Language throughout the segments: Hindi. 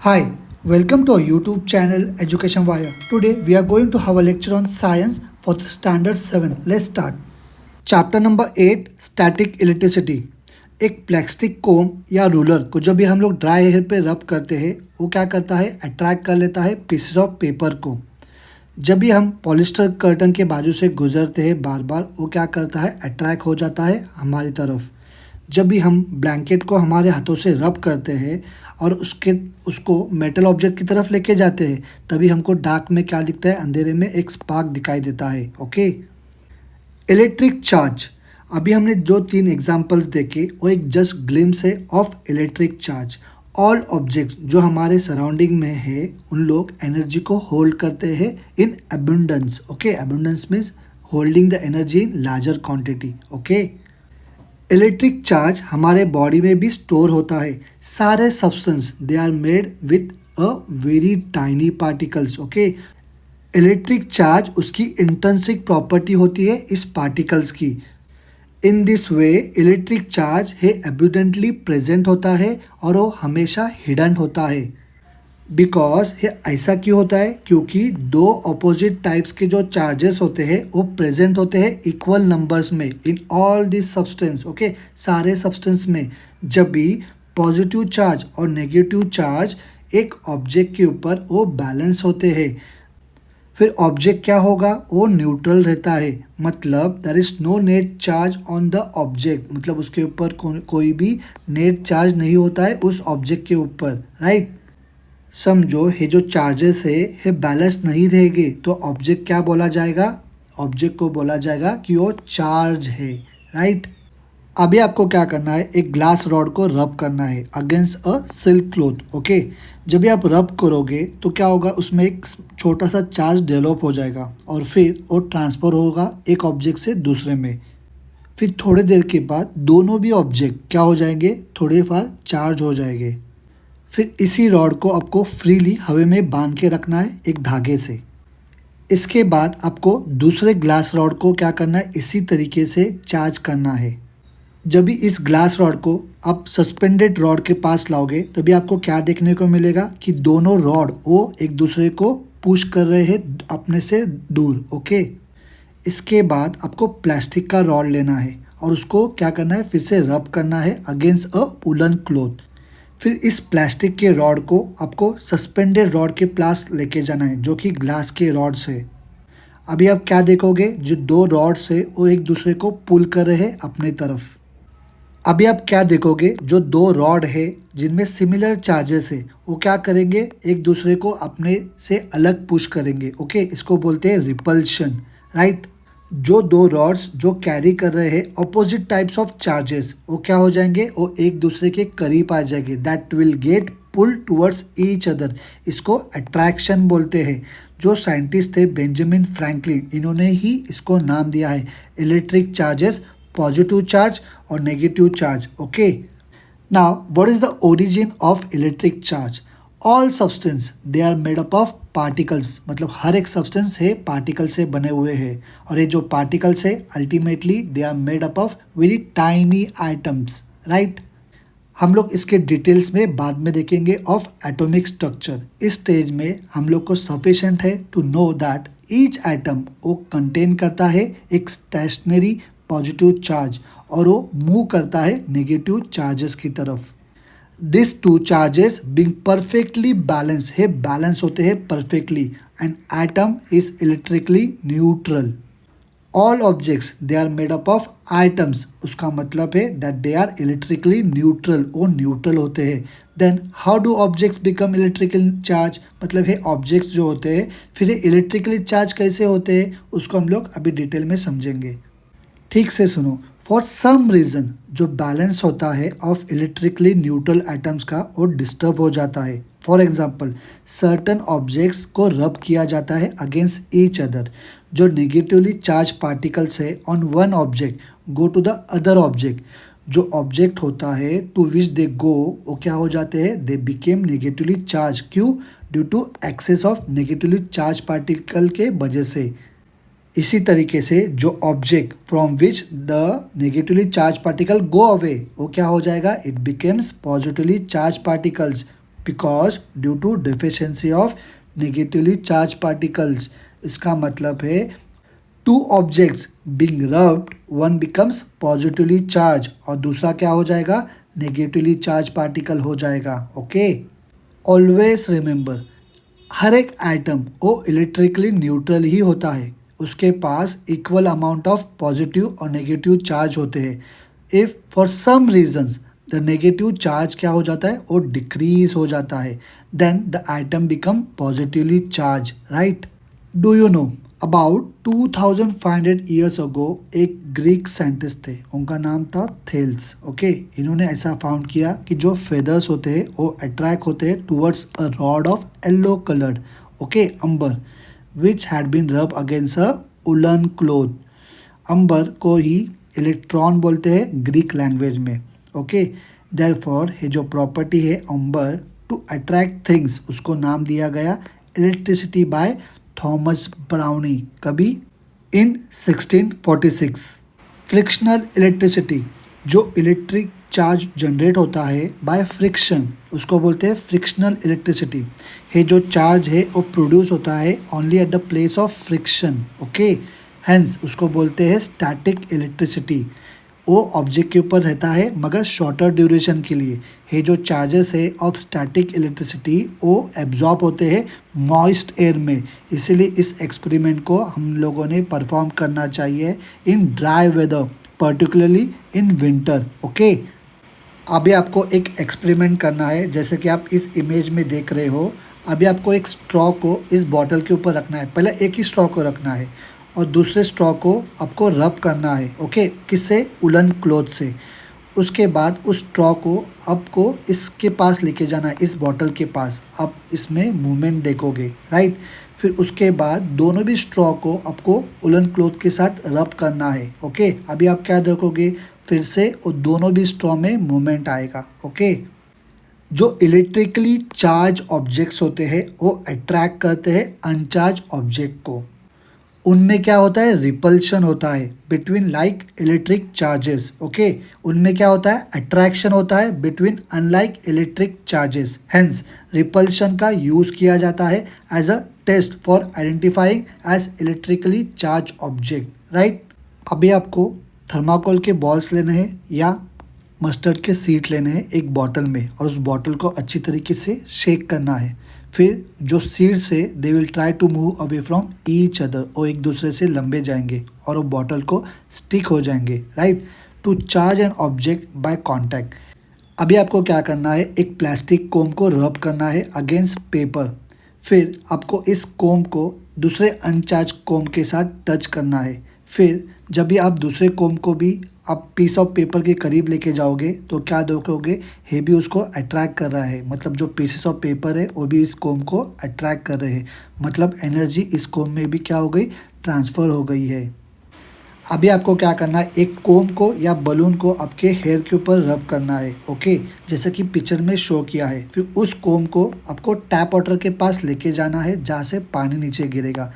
Hi, welcome to our YouTube channel Education Wire. Today we are going to have a lecture on science for the standard 7. Let's start. Chapter number 8 static electricity. एक प्लास्टिक कोम या रूलर को जब भी हम लोग ड्राई हेयर पे रब करते हैं वो क्या करता है, अट्रैक्ट कर लेता है पीसेस ऑफ पेपर को। जब भी हम पॉलिस्टर कर्टन के बाजू से गुजरते हैं बार बार वो क्या करता है, अट्रैक्ट हो जाता है हमारी तरफ। जब भी हम ब्लैंकेट को हमारे हाथों से रब करते हैं और उसको मेटल ऑब्जेक्ट की तरफ लेके जाते हैं तभी हमको डार्क में क्या दिखता है, अंधेरे में एक स्पार्क दिखाई देता है। Okay, electric charge. अभी हमने जो 3 एग्जांपल्स देखे वो एक जस्ट ग्लिम्स है of electric charge. All objects जो हमारे सराउंडिंग में है उन लोग एनर्जी को होल्ड करते हैं in abundance. Okay, abundance means holding the energy in larger quantity. Okay, electric charge हमारे बॉडी में भी स्टोर होता है। सारे substance they are made with a very tiny particles. Okay, electric charge उसकी इंट्रिंसिक प्रॉपर्टी होती है इस पार्टिकल्स की। In this way electric charge है एब्यूडेंटली प्रेजेंट होता है और वो हमेशा हिडन होता है। बिकॉज ये ऐसा क्यों होता है, क्योंकि दो अपोजिट टाइप्स के जो चार्जेस होते हैं वो प्रेजेंट होते हैं इक्वल नंबर्स में in all this substance. Okay, सारे सब्सटेंस में जब भी पॉजिटिव चार्ज और नेगेटिव चार्ज एक ऑब्जेक्ट के ऊपर वो बैलेंस होते हैं, फिर ऑब्जेक्ट क्या होगा, वो न्यूट्रल रहता है। मतलब there is no net charge on the object, मतलब उसके ऊपर कोई भी नेट चार्ज नहीं होता है उस ऑब्जेक्ट के ऊपर। राइट, समझो ये जो चार्जेस है ये बैलेंस नहीं रहेंगे तो ऑब्जेक्ट क्या बोला जाएगा, ऑब्जेक्ट को बोला जाएगा कि वो चार्ज है। राइट, अभी आपको क्या करना है, एक ग्लास रॉड को रब करना है against a silk cloth. Okay, जब भी आप रब करोगे तो क्या होगा, उसमें एक छोटा सा चार्ज डेवलप हो जाएगा और फिर वो ट्रांसफ़र होगा एक ऑब्जेक्ट से दूसरे में। फिर थोड़ी देर के बाद दोनों भी ऑब्जेक्ट क्या हो जाएंगे, थोड़े फार चार्ज हो जाएंगे। फिर इसी रॉड को आपको फ्रीली हवा में बांध के रखना है एक धागे से। इसके बाद आपको दूसरे ग्लास रॉड को क्या करना है, इसी तरीके से चार्ज करना है। जब भी इस ग्लास रॉड को आप सस्पेंडेड रॉड के पास लाओगे तभी आपको क्या देखने को मिलेगा कि दोनों रॉड वो एक दूसरे को पुश कर रहे हैं अपने से दूर। ओके, इसके बाद आपको प्लास्टिक का रॉड लेना है और उसको क्या करना है, फिर से रब करना है अगेंस्ट अ वुलन क्लॉथ। फिर इस प्लास्टिक के रॉड को आपको सस्पेंडेड रॉड के पास लेके जाना है जो कि ग्लास के रॉड्स है। अभी आप क्या देखोगे, जो 2 रॉड्स है वो एक दूसरे को पुल कर रहे हैं अपने तरफ। अभी आप क्या देखोगे, जो 2 रॉड है जिनमें सिमिलर चार्जेस है वो क्या करेंगे, एक दूसरे को अपने से अलग पुश करेंगे। ओके, इसको बोलते हैं रिपल्शन। राइट, जो 2 रॉड्स जो कैरी कर रहे हैं अपोजिट टाइप्स ऑफ चार्जेस वो क्या हो जाएंगे, वो एक दूसरे के करीब आ जाएंगे। That will get pull towards each other. इसको अट्रैक्शन बोलते हैं। जो साइंटिस्ट थे बेंजामिन फ्रैंकलिन, इन्होंने ही इसको नाम दिया है इलेक्ट्रिक चार्जेस, पॉजिटिव चार्ज और negative charge. Okay, now what is the origin of electric charge. All substance they are made up of particles, मतलब हर एक सब्सटेंस है पार्टिकल से बने हुए हैं और ये जो पार्टिकल्स है ultimately they are made up of very tiny items. Right, हम लोग इसके डिटेल्स में बाद में देखेंगे ऑफ एटॉमिक स्ट्रक्चर। इस स्टेज में हम लोग को सफिशेंट है to know that each item वो कंटेन करता है एक स्टेशनरी पॉजिटिव चार्ज और वो मूव करता है नेगेटिव चार्जेस की तरफ। This 2 charges being perfectly balance है, बैलेंस होते हैं perfectly and atom is electrically neutral. All objects they are made up of items, उसका मतलब है that they are electrically neutral, वो न्यूट्रल होते हैं। Then how do objects become electrical charge, मतलब है ऑब्जेक्ट्स जो होते हैं फिर इलेक्ट्रिकली चार्ज कैसे होते हैं उसको हम लोग अभी डिटेल में समझेंगे। ठीक से सुनो, फॉर सम रीज़न जो बैलेंस होता है ऑफ इलेक्ट्रिकली न्यूट्रल एटम्स का वो डिस्टर्ब हो जाता है। फॉर एग्जांपल सर्टन ऑब्जेक्ट्स को रब किया जाता है अगेंस्ट ईच अदर। जो नेगेटिवली चार्ज पार्टिकल्स है on one object go to the other object, जो ऑब्जेक्ट होता है टू विच दे गो वो क्या हो जाते हैं, दे बिकेम नेगेटिवली चार्ज। क्यों, due to excess of negatively charge particle के वजह से। इसी तरीके से जो object from which the negatively charge particle go away वो क्या हो जाएगा, it becomes positively charge particles. Because due to deficiency of negatively charge particles. इसका मतलब है two objects being rubbed, one becomes positively charge और दूसरा क्या हो जाएगा, नेगेटिवली चार्ज पार्टिकल हो जाएगा। ओके, ऑलवेज रिमेंबर, हर एक एटम वो इलेक्ट्रिकली न्यूट्रल ही होता है, उसके पास इक्वल अमाउंट ऑफ पॉजिटिव और नेगेटिव चार्ज होते हैं। If for some reasons the negative charge क्या हो जाता है, वो डिक्रीज हो जाता है, then the atom become positively charge, right. Do you know about 2500 years ago एक ग्रीक साइंटिस्ट थे, उनका नाम था थेल्स। ओके, इन्होंने ऐसा फाउंड किया कि जो फेदर्स होते हैं वो अट्रैक्ट होते हैं towards a rod of yellow coloured, okay, amber, which had been rub against a woollen cloth. Amber को ही इलेक्ट्रॉन बोलते हैं ग्रीक लैंग्वेज में। ओके, देयरफॉर ये जो प्रॉपर्टी है अंबर टू अट्रैक्ट थिंग्स, उसको नाम दिया गया इलेक्ट्रिसिटी बाय थॉमस ब्राउनी, कभी इन 1646। फ्रिक्शनल इलेक्ट्रिसिटी, जो इलेक्ट्रिक चार्ज जनरेट होता है बाय फ्रिक्शन, उसको बोलते हैं फ्रिक्शनल इलेक्ट्रिसिटी। ये जो चार्ज है वो प्रोड्यूस होता है only at the place of friction. Okay, hence उसको बोलते हैं स्टैटिक इलेक्ट्रिसिटी। वो ऑब्जेक्ट के ऊपर रहता है मगर शॉर्टर ड्यूरेशन के लिए। ये जो चार्जेस है ऑफ स्टैटिक इलेक्ट्रिसिटी वो एब्जॉर्ब होते हैं मॉइस्ट एयर में, इसीलिए इस एक्सपेरिमेंट को हम लोगों ने परफॉर्म करना चाहिए in dry weather, particularly in winter. Okay, अभी आपको एक एक्सपेरिमेंट करना है, जैसे कि आप इस इमेज में देख रहे हो। अभी आपको एक स्ट्रॉ को इस बॉटल के ऊपर रखना है, पहले एक ही स्ट्रॉ को रखना है और दूसरे स्ट्रॉ को आपको रब करना है। ओके, किससे, उलन क्लॉथ से। उसके बाद उस स्ट्रॉ को आपको इसके पास लेके जाना है, इस बॉटल के पास। आप इसमें मूवमेंट देखोगे, राइट। फिर उसके बाद दोनों भी स्ट्रॉ को आपको उलन क्लॉथ के साथ रब करना है। ओके, अभी आप क्या देखोगे, फिर से वो दोनों भी स्ट्रॉ में मूवमेंट आएगा। ओके, जो इलेक्ट्रिकली चार्ज ऑब्जेक्ट्स होते हैं वो अट्रैक्ट करते हैं अनचार्ज ऑब्जेक्ट को। उनमें क्या होता है, रिपल्शन होता है between like electric charges. Okay, उनमें क्या होता है, अट्रैक्शन होता है between unlike electric charges. Hence repulsion का यूज़ किया जाता है as a test for identifying as electrically charge object, right. अभी आपको थर्माकोल के बॉल्स लेने हैं या मस्टर्ड के सीड लेने हैं एक बॉटल में, और उस बॉटल को अच्छी तरीके से शेक करना है। फिर जो सीड्स है they will try to move away from each other, वो एक दूसरे से लंबे जाएंगे और वो बॉटल को स्टिक हो जाएंगे, right, to charge an object by contact. अभी आपको क्या करना है, एक प्लास्टिक कोम को रब करना है अगेंस्ट पेपर। फिर आपको इस कोम को दूसरे अनचार्ज कोम के साथ टच करना है। फिर जब भी आप दूसरे कोम को भी आप पीस ऑफ पेपर के करीब लेके जाओगे तो क्या देखोगे, ये भी उसको अट्रैक्ट कर रहा है। मतलब जो पीसेस ऑफ पेपर है वो भी इस कोम को अट्रैक्ट कर रहे हैं, मतलब एनर्जी इस कोम में भी क्या हो गई, ट्रांसफ़र हो गई है। अभी आपको क्या करना है, एक कोम को या बलून को आपके हेयर के ऊपर रब करना है। ओके, जैसे कि पिक्चर में शो किया है। फिर उस कोम को आपको टैप वाटर के पास लेके जाना है जहाँ से पानी नीचे गिरेगा।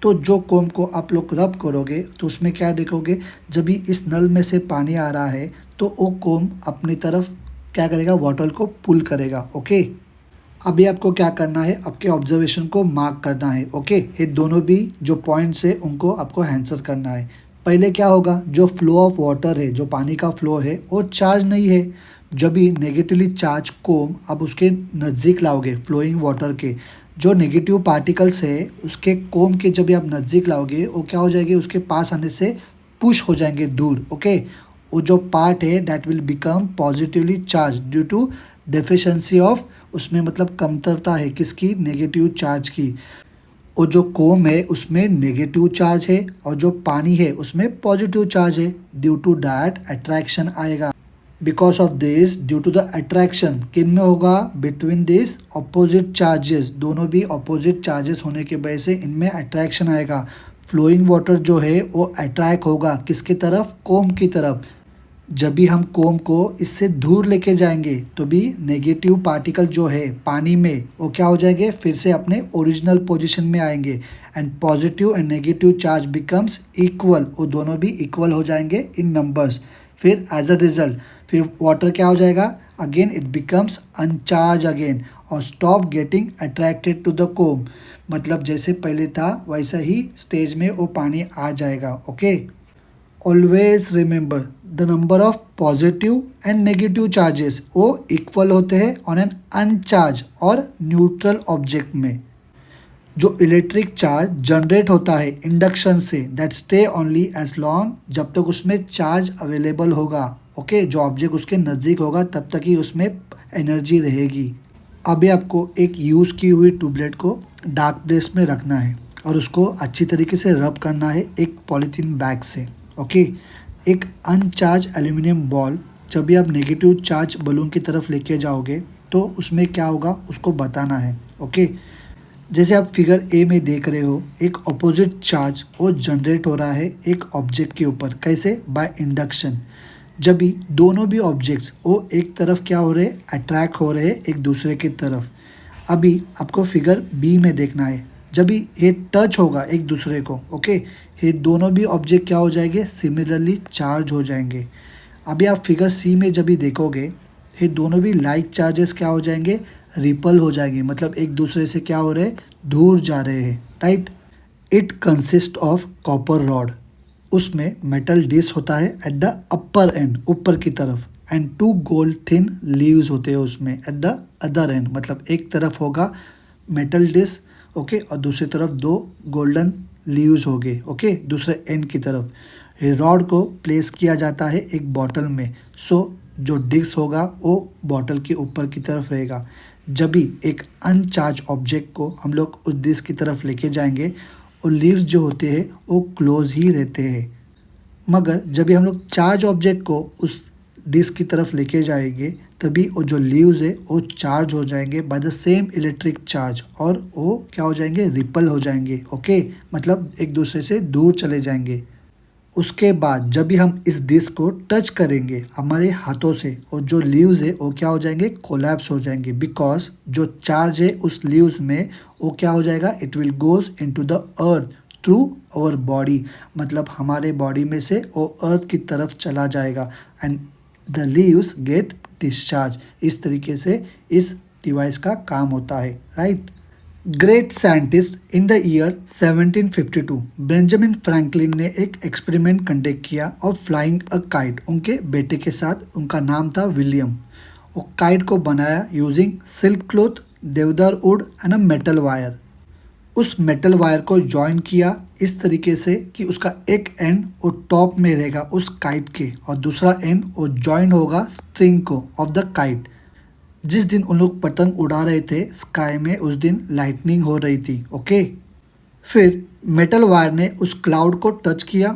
तो जो कोम को आप लोग रब करोगे तो उसमें क्या देखोगे, जब भी इस नल में से पानी आ रहा है तो वो कोम अपनी तरफ क्या करेगा, वाटर को पुल करेगा। ओके, अभी आपको क्या करना है, आपके ऑब्जर्वेशन को मार्क करना है। ओके, ये दोनों भी जो पॉइंट्स है उनको आपको आंसर करना है। पहले क्या होगा, जो फ्लो ऑफ वाटर है, जो पानी का फ्लो है वो चार्ज नहीं है। जब भी नेगेटिवली चार्ज कोम आप उसके नज़दीक लाओगे फ्लोइंग वाटर के, जो नेगेटिव पार्टिकल्स है उसके कोम के जब भी आप नज़दीक लाओगे वो क्या हो जाएगी, उसके पास आने से पुश हो जाएंगे दूर। ओके, वो जो पार्ट है that will become positively charge due to deficiency of, उसमें मतलब कमतरता है किसकी, नेगेटिव चार्ज की। वो जो कोम है उसमें नेगेटिव चार्ज है और जो पानी है उसमें पॉजिटिव चार्ज है। ड्यू टू दैट अट्रैक्शन आएगा। Because of this, due to the attraction किन में होगा, बिटवीन दिस ऑपोजिट चार्जेस, दोनों भी ऑपोजिट चार्जेस होने की वजह से इनमें अट्रैक्शन आएगा। फ्लोइंग वाटर जो है वो अट्रैक्ट होगा किसकी तरफ, कोम की तरफ। जब भी हम कोम को इससे दूर लेके जाएंगे तो भी नेगेटिव पार्टिकल जो है पानी में वो क्या हो जाएंगे, फिर से अपने ओरिजिनल पोजीशन में आएंगे and positive and negative charge becomes equal, वो दोनों भी इक्वल हो जाएंगे इन नंबर्स। फिर एज अ रिजल्ट फिर वाटर क्या हो जाएगा, again it becomes uncharged again और stop getting attracted to the comb, मतलब जैसे पहले था वैसा ही स्टेज में वो पानी आ जाएगा। Okay, always remember the number of positive and negative charges वो इक्वल होते हैं ऑन एन अनचार्ज और न्यूट्रल ऑब्जेक्ट में। जो इलेक्ट्रिक चार्ज जनरेट होता है इंडक्शन से that stay only as long जब तक उसमें चार्ज अवेलेबल होगा। ओके, जो ऑब्जेक्ट उसके नज़दीक होगा तब तक ही उसमें एनर्जी रहेगी। अभी आपको एक यूज़ की हुई ट्यूबलाइट को डार्क प्लेस में रखना है और उसको अच्छी तरीके से रब करना है एक पॉलीथीन बैग से। ओके, एक अनचार्ज एल्यूमिनियम बॉल जब भी आप नेगेटिव चार्ज बलून की तरफ लेके जाओगे तो उसमें क्या होगा उसको बताना है। ओके, जैसे आप फिगर ए में देख रहे हो एक अपोजिट चार्ज वो जनरेट हो रहा है एक ऑब्जेक्ट के ऊपर। कैसे? By induction. जब भी दोनों भी ऑब्जेक्ट्स वो एक तरफ क्या हो रहे हैं, अट्रैक्ट हो रहे हैं एक दूसरे की तरफ। अभी आपको फिगर बी में देखना है, जब भी ये टच होगा एक दूसरे को, ओके, ये दोनों भी ऑब्जेक्ट क्या हो जाएंगे, सिमिलरली चार्ज हो जाएंगे। अभी आप फिगर सी में जब भी देखोगे ये दोनों भी लाइक चार्जेस क्या हो जाएंगे, रिपल हो जाएंगे, मतलब एक दूसरे से क्या हो रहे हैं, दूर जा रहे हैं। Right, it consist of copper rod, उसमें मेटल डिस्क होता है एट द अपर एंड, ऊपर की तरफ, and two gold thin leaves होते हैं उसमें एट द अदर एंड, मतलब एक तरफ होगा मेटल डिस्क, ओके, और दूसरी तरफ दो गोल्डन लीव्स हो गए, ओके, दूसरे एंड की तरफ। ये रॉड को प्लेस किया जाता है एक बॉटल में, सो जो डिस्क होगा वो बॉटल के ऊपर की तरफ रहेगा। जब भी एक अनचार्ज ऑब्जेक्ट को हम लोग उस डिस्क की तरफ लेके जाएंगे और लीव्स जो होते हैं वो क्लोज ही रहते हैं, मगर जब भी हम लोग चार्ज ऑब्जेक्ट को उस डिस्क की तरफ लेके जाएंगे तभी वो जो लीव्स है वो चार्ज हो जाएंगे by the same electric charge और वो क्या हो जाएंगे, रिपल हो जाएंगे। ओके, मतलब एक दूसरे से दूर चले जाएंगे। उसके बाद जब भी हम इस डिस्क को टच करेंगे हमारे हाथों से और जो लीव्स है वो क्या हो जाएंगे, कोलैप्स हो जाएंगे, बिकॉज जो चार्ज है उस लीव्स में वो क्या हो जाएगा, it will goes into the earth through our body, मतलब हमारे बॉडी में से वो अर्थ की तरफ चला जाएगा and the leaves gate discharge. इस तरीके से इस डिवाइस का काम होता है। Right, great scientist in the year 1752 Benjamin Franklin ने एक एक्सपेरिमेंट कंडक्ट किया ऑफ फ्लाइंग अ काइट उनके बेटे के साथ। उनका नाम था विलियम। वो काइट को बनाया यूजिंग सिल्क क्लॉथ, देवदार would and a metal wire. उस मेटल वायर को जॉइन किया इस तरीके से कि उसका एक एंड वो टॉप में रहेगा उस काइट के और दूसरा एंड वो जॉइन होगा स्ट्रिंग को ऑफ द काइट। जिस दिन उन लोग पतंग उड़ा रहे थे स्काई में उस दिन लाइटनिंग हो रही थी। ओके, फिर मेटल वायर ने उस क्लाउड को टच किया,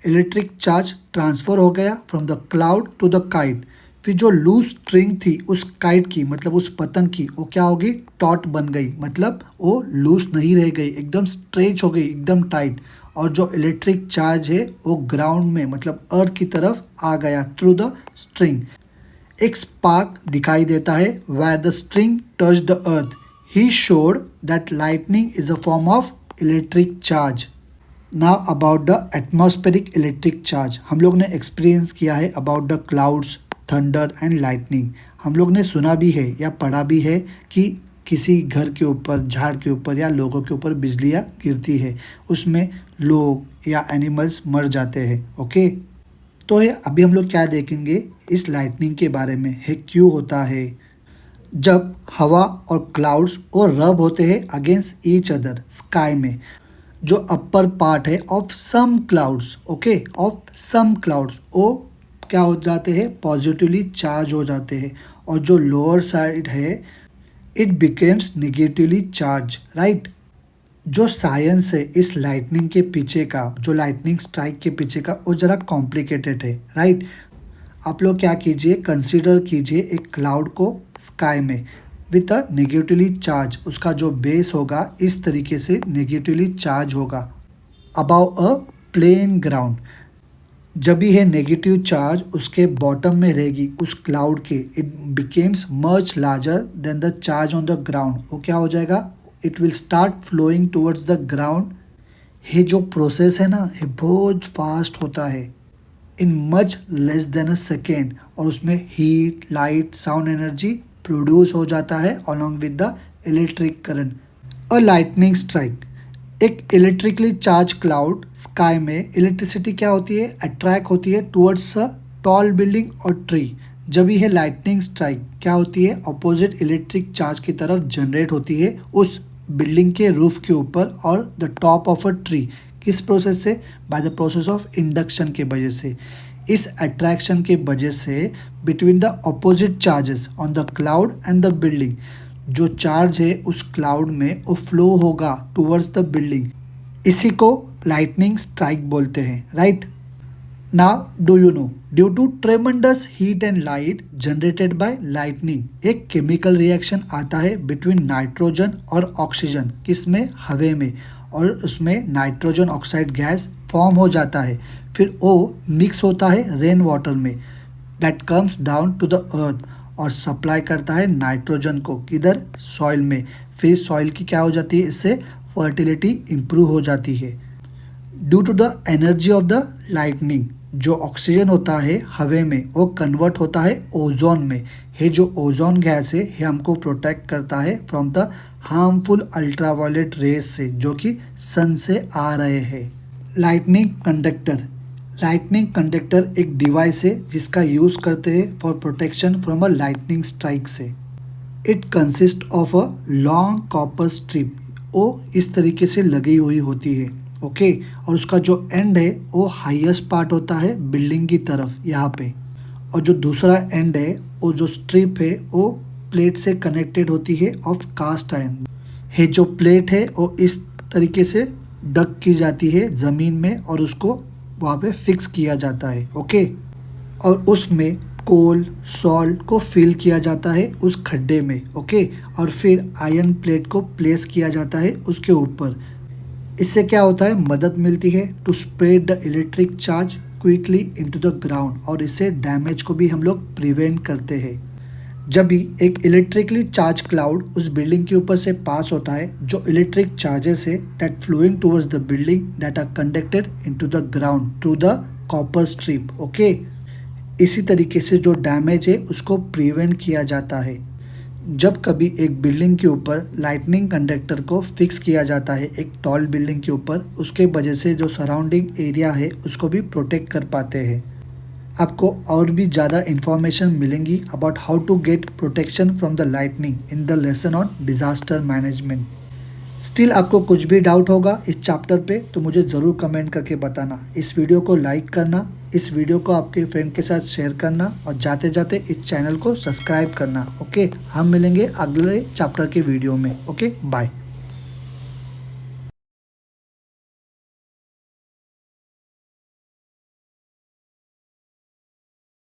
इलेक्ट्रिक चार्ज ट्रांसफ़र हो गया from the cloud to the kite. फिर जो लूज स्ट्रिंग थी उस काइट की, मतलब उस पतंग की, वो क्या होगी, टॉट बन गई, मतलब वो लूज नहीं रह गई, एकदम स्ट्रेच हो गई, एकदम टाइट। और जो इलेक्ट्रिक चार्ज है वो ग्राउंड में, मतलब अर्थ की तरफ आ गया थ्रू द स्ट्रिंग। एक स्पार्क दिखाई देता है where the string touched the earth. He showed that lightning is a form of electric charge. Now about the atmospheric electric charge. हम लोग ने एक्सपीरियंस किया है about the clouds, thunder and lightning. हम लोग ने सुना भी है या पढ़ा भी है कि किसी घर के ऊपर, झाड़ के ऊपर या लोगों के ऊपर बिजलियाँ गिरती है, उसमें लोग या एनिमल्स मर जाते हैं। ओके, तो है अभी हम लोग क्या देखेंगे इस लाइटनिंग के बारे में, है क्यों होता है। जब हवा और क्लाउड्स और रब होते हैं अगेंस्ट ईच अदर स्काई में, जो अपर पार्ट है of some clouds, okay, of some clouds वो क्या हो जाते हैं, पॉजिटिवली चार्ज हो जाते हैं, और जो लोअर साइड है it becomes negatively charge. Right, जो साइंस है इस लाइटनिंग के पीछे का, जो लाइटनिंग स्ट्राइक के पीछे का, वो ज़रा कॉम्प्लिकेटेड है। राइट, आप लोग क्या कीजिए, कंसीडर कीजिए एक क्लाउड को स्काई में विथ अ नेगेटिवली चार्ज, उसका जो बेस होगा इस तरीके से नेगेटिवली चार्ज होगा अबाउ अ प्लेन ग्राउंड। जब भी है नेगेटिव चार्ज उसके बॉटम में रहेगी उस क्लाउड के, it becomes much larger than the charge on the ground. वो क्या हो जाएगा, it will start flowing towards the ground. ये जो प्रोसेस है ना, ये बहुत फास्ट होता है। In much less than a second, और उसमें heat, light, sound energy produce हो जाता है along with the electric current. A lightning strike, एक इलेक्ट्रिकली चार्ज क्लाउड स्काई में इलेक्ट्रिसिटी क्या होती है, अट्रैक्ट होती है टुवर्ड्स अ टॉल बिल्डिंग और ट्री। जब यह लाइटनिंग स्ट्राइक क्या होती है, अपोजिट इलेक्ट्रिक चार्ज की तरफ जनरेट होती है उस बिल्डिंग के रूफ के ऊपर और the top of a tree. किस प्रोसेस से, by the process of induction के वजह से। इस अट्रैक्शन के वजह से between the opposite charges on the cloud and the building, जो चार्ज है उस क्लाउड में वो फ्लो होगा टुवर्ड्स द बिल्डिंग। इसी को लाइटनिंग स्ट्राइक बोलते हैं, right. Now do you know, due to tremendous heat and light generated by lightning, एक केमिकल रिएक्शन आता है बिटवीन नाइट्रोजन और ऑक्सीजन, किसमें, हवे में, और उसमें नाइट्रोजन ऑक्साइड गैस फॉर्म हो जाता है। फिर वो मिक्स होता है रेन वाटर में, that comes down to the earth और सप्लाई करता है नाइट्रोजन को, किधर, सॉइल में। फिर सॉइल की क्या हो जाती है, इससे फर्टिलिटी इम्प्रूव हो जाती है। Due to the energy of the lightning, जो ऑक्सीजन होता है हवे में वो कन्वर्ट होता है ओजोन में। ये जो ओजोन गैस है ये हमको प्रोटेक्ट करता है from the harmful ultraviolet rays से, जो कि सन से आ रहे हैं। लाइटनिंग कंडक्टर, लाइटनिंग कंडक्टर एक डिवाइस है जिसका यूज़ करते हैं for protection from a lightning strike से। It consist of a long copper strip, वो इस तरीके से लगी हुई होती है, ओके। और उसका जो एंड है वो हाईएस्ट पार्ट होता है बिल्डिंग की तरफ यहाँ पे, और जो दूसरा एंड है वो जो स्ट्रिप है वो प्लेट से कनेक्टेड होती है ऑफ कास्ट आयरन। ये जो प्लेट है वो इस तरीके से डग की जाती है ज़मीन में और उसको वहाँ पे फिक्स किया जाता है, ओके। और उसमें कोल, सॉल्ट को फिल किया जाता है उस खड्डे में, ओके। और फिर आयरन प्लेट को प्लेस किया जाता है उसके ऊपर। इससे क्या होता है, मदद मिलती है to spread the electric charge quickly into the ground, और इससे डैमेज को भी हम लोग प्रिवेंट करते हैं। जब भी एक इलेक्ट्रिकली चार्ज क्लाउड उस बिल्डिंग के ऊपर से पास होता है, जो इलेक्ट्रिक चार्जेस है that flowing towards the building that are conducted into the ground through the copper strip, okay. इसी तरीके से जो डैमेज है उसको प्रिवेंट किया जाता है। जब कभी एक बिल्डिंग के ऊपर लाइटनिंग कंडक्टर को फिक्स किया जाता है एक टॉल बिल्डिंग के ऊपर, उसके वजह से जो सराउंडिंग एरिया है उसको भी प्रोटेक्ट कर पाते हैं। आपको और भी ज़्यादा इन्फॉर्मेशन मिलेंगी about how to get protection from the lightning in the lesson on disaster management. Still आपको कुछ भी डाउट होगा इस चैप्टर पे तो मुझे ज़रूर कमेंट करके बताना। इस वीडियो को लाइक करना, इस वीडियो को आपके फ्रेंड के साथ शेयर करना, और जाते जाते इस चैनल को सब्सक्राइब करना, ओके। हम मिलेंगे अगले चैप्टर के वीडियो में, ओके, बाय।